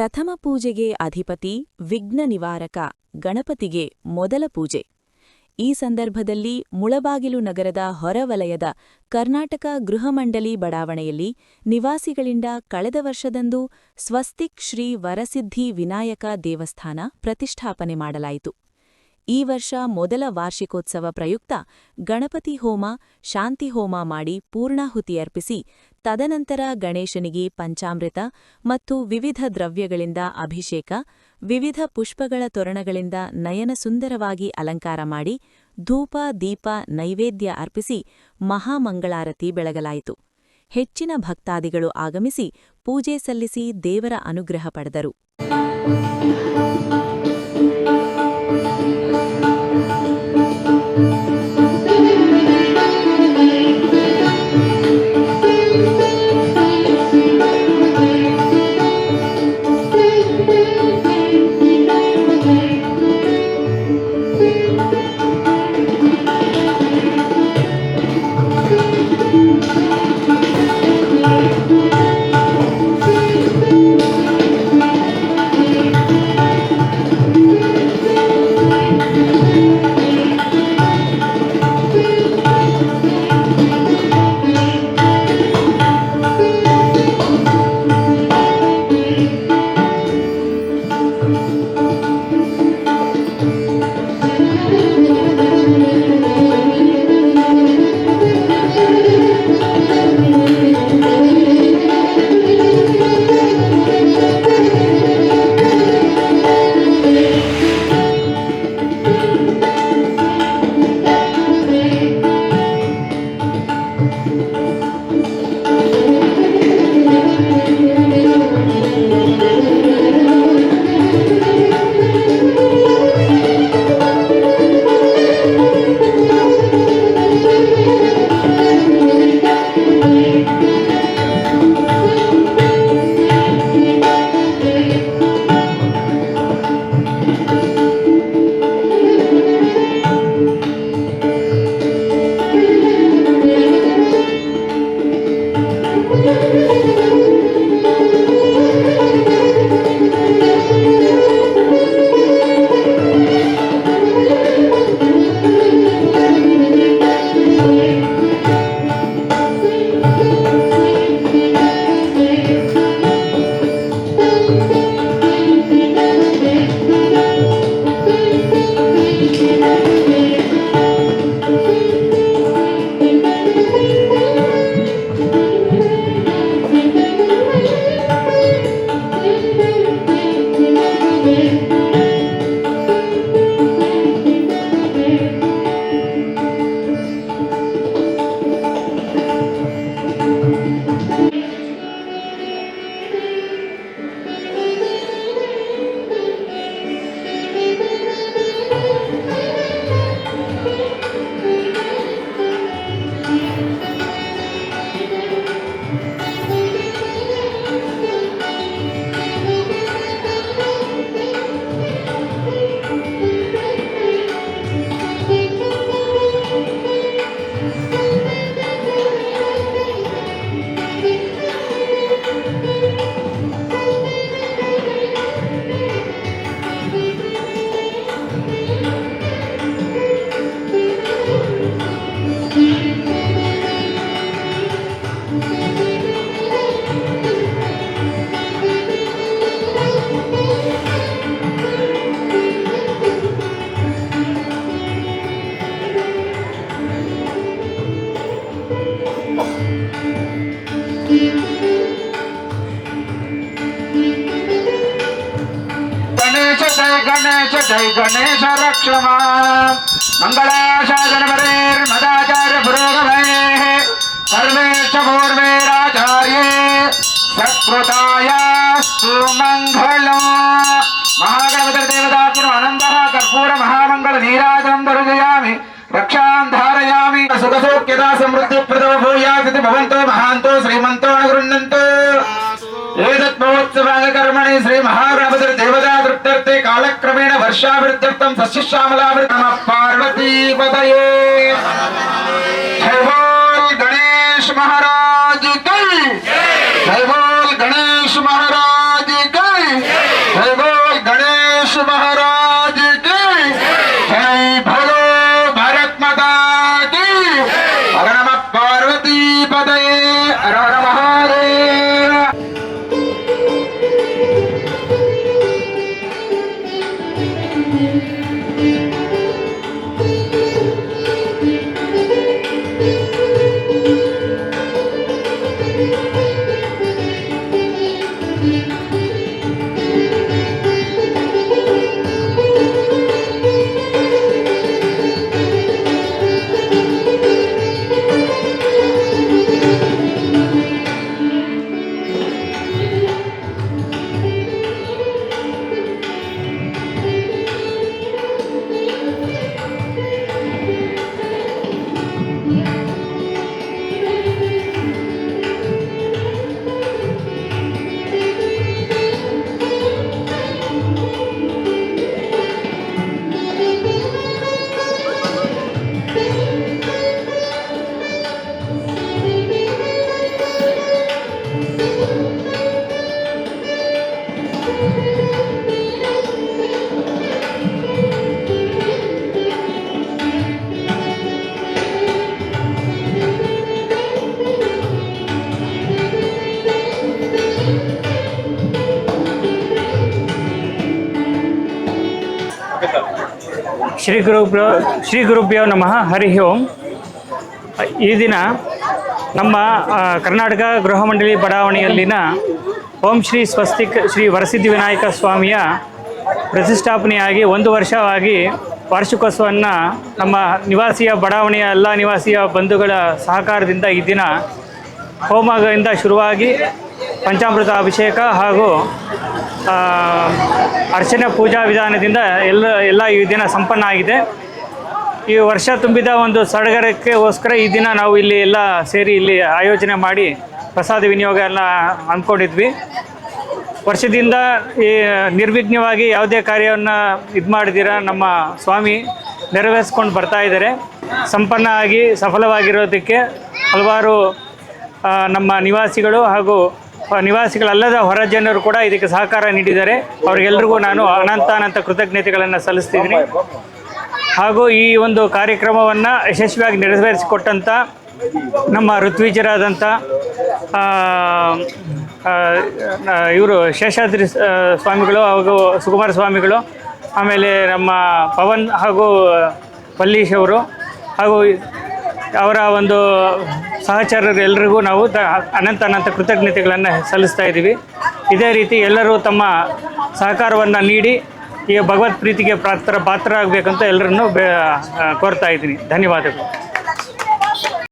ಪ್ರಥಮ ಪೂಜೆಗೆ ಅಧಿಪತಿ ವಿಘ್ನ ನಿವಾರಕ ಗಣಪತಿಗೆ ಮೊದಲ ಪೂಜೆ. ಈ ಸಂದರ್ಭದಲ್ಲಿ ಮುಳಬಾಗಿಲು ನಗರದ ಹೊರವಲಯದ ಕರ್ನಾಟಕ ಗೃಹ ಮಂಡಳಿ ಬಡಾವಣೆಯಲ್ಲಿ ನಿವಾಸಿಗಳಿಂದ ಕಳೆದ ವರ್ಷದಂದು ಸ್ವಸ್ತಿಕ್ ಶ್ರೀ ವರಸಿದ್ಧಿ ವಿನಾಯಕ ದೇವಸ್ಥಾನ ಪ್ರತಿಷ್ಠಾಪನೆ ಮಾಡಲಾಯಿತು. ಈ ವರ್ಷ ಮೊದಲ ವಾರ್ಷಿಕೋತ್ಸವ ಪ್ರಯುಕ್ತ ಗಣಪತಿ ಹೋಮ, ಶಾಂತಿ ಹೋಮ ಮಾಡಿ ಪೂರ್ಣಾಹುತಿ ಅರ್ಪಿಸಿ, ತದನಂತರ ಗಣೇಶನಿಗೆ ಪಂಚಾಮೃತ ಮತ್ತು ವಿವಿಧ ದ್ರವ್ಯಗಳಿಂದ ಅಭಿಷೇಕ, ವಿವಿಧ ಪುಷ್ಪಗಳ ತೋರಣಗಳಿಂದ ನಯನ ಸುಂದರವಾಗಿ ಅಲಂಕಾರ ಮಾಡಿ, ಧೂಪ ದೀಪ ನೈವೇದ್ಯ ಅರ್ಪಿಸಿ ಮಹಾಮಂಗಳಾರತಿ ಬೆಳಗಲಾಯಿತು. ಹೆಚ್ಚಿನ ಭಕ್ತಾದಿಗಳು ಆಗಮಿಸಿ ಪೂಜೆ ಸಲ್ಲಿಸಿ ದೇವರ ಅನುಗ್ರಹ ಪಡೆದರು. गणेश जय गणेश रक्षमा मंगलाशासनपरेर्मदाचार्य पुरोगमैः सर्वेश्च पूर्वैराचार्ये सत्कृतायास्तु मंगलम्। महागणपति देवतात्मनो आनन्दः कर्पूर महामंगल नीराजनं दर्शयामि रक्षां धारयामि। सुखसौख्यदा समृद्धिप्रदो भूयात् भवन्तो महान्तो श्रीमन्तो न गृह्णन्तु। कर्मणि श्री महागणपति देवता तृप्त्यर्थे कालक्रमेण वर्षावृद्ध्यर्थं सस्यश्यामलावृतं पार्वती पतये। जय बोल गणेश महाराज की जय, बोल गणेश महाराज की। महाराज की जय। भोलो भारत माता की। हर नमः पार्वती पतये। हर हर महादेव। ಶ್ರೀ ಗುರುಭ್ಯೋ ನಮಃ. ಹರಿ ಓಂ. ಈ ದಿನ ನಮ್ಮ ಕರ್ನಾಟಕ ಗೃಹ ಮಂಡಳಿ ಬಡಾವಣೆಯಲ್ಲಿನ ಓಂ ಶ್ರೀ ಸ್ವಸ್ತಿಕ್ ಶ್ರೀ ವರಸಿದ್ಧಿ ವಿನಾಯಕ ಸ್ವಾಮಿಯ ಪ್ರತಿಷ್ಠಾಪನೆಯಾಗಿ 1 ವರ್ಷವಾಗಿ ವಾರ್ಷಿಕೋತ್ಸವವನ್ನು ನಮ್ಮ ನಿವಾಸಿಯ ಬಡಾವಣೆಯ ಎಲ್ಲ ನಿವಾಸಿಯ ಬಂಧುಗಳ ಸಹಕಾರದಿಂದ ಈ ದಿನ ಹೋಮದಿಂದ ಶುರುವಾಗಿ ಪಂಚಾಮೃತ ಅಭಿಷೇಕ ಹಾಗೂ ಅರ್ಚನೆ ಪೂಜಾ ವಿಧಾನದಿಂದ ಎಲ್ಲ ಈ ದಿನ ಸಂಪನ್ನ ಆಗಿದೆ. ಈ ವರ್ಷ ತುಂಬಿದ ಒಂದು ಸಡಗರಕ್ಕೋಸ್ಕರ ಈ ದಿನ ನಾವು ಇಲ್ಲಿ ಎಲ್ಲ ಸೇರಿ ಇಲ್ಲಿ ಆಯೋಜನೆ ಮಾಡಿ ಪ್ರಸಾದ ವಿನಿಯೋಗ ಎಲ್ಲ ಅಂದ್ಕೊಂಡಿದ್ವಿ. ವರ್ಷದಿಂದ ಈ ನಿರ್ವಿಘ್ನವಾಗಿ ಯಾವುದೇ ಕಾರ್ಯವನ್ನು ಮಾಡಿದಿರ ನಮ್ಮ ಸ್ವಾಮಿ ನೆರವೇರಿಸ್ಕೊಂಡು ಬರ್ತಾ ಇದ್ದಾರೆ. ಸಂಪನ್ನ ಆಗಿ ಸಫಲವಾಗಿರೋದಕ್ಕೆ ಹಲವಾರು ನಮ್ಮ ನಿವಾಸಿಗಳು ಹಾಗೂ ನಿವಾಸಿಗಳಲ್ಲದ ಹೊರ ಜನರು ಕೂಡ ಇದಕ್ಕೆ ಸಹಕಾರ ನೀಡಿದ್ದಾರೆ. ಅವರಿಗೆಲ್ಲರಿಗೂ ನಾನು ಅನಂತ ಕೃತಜ್ಞತೆಗಳನ್ನು ಸಲ್ಲಿಸ್ತಿದ್ದೀನಿ. ಹಾಗೂ ಈ ಒಂದು ಕಾರ್ಯಕ್ರಮವನ್ನು ಯಶಸ್ವಿಯಾಗಿ ನೆರವೇರಿಸಿಕೊಟ್ಟಂಥ ನಮ್ಮ ಋತ್ವಿಜರಾದಂಥ ಇವರು ಶೇಷಾದ್ರಿ ಸ್ವಾಮಿಗಳು ಹಾಗೂ ಸುಕುಮಾರ ಸ್ವಾಮಿಗಳು, ಆಮೇಲೆ ನಮ್ಮ ಪವನ್ ಹಾಗೂ ಪಲ್ಲೀಶ್ ಅವರು ಹಾಗೂ ಅವರ ಒಂದು ಸಹಚರರೆಲ್ಲರಿಗೂ ನಾವು ಅನಂತ ಕೃತಜ್ಞತೆಗಳನ್ನು ಸಲ್ಲಿಸ್ತಾ ಇದ್ದೀವಿ. ಇದೇ ರೀತಿ ಎಲ್ಲರೂ ತಮ್ಮ ಸಹಕಾರವನ್ನು ನೀಡಿ ಈ ಭಗವತ್ ಪ್ರೀತಿಗೆ ಪಾತ್ರರಾಗಬೇಕಂತ ಎಲ್ಲರನ್ನೂ ಕೋರ್ತಾ ಇದ್ದೀನಿ. ಧನ್ಯವಾದಗಳು.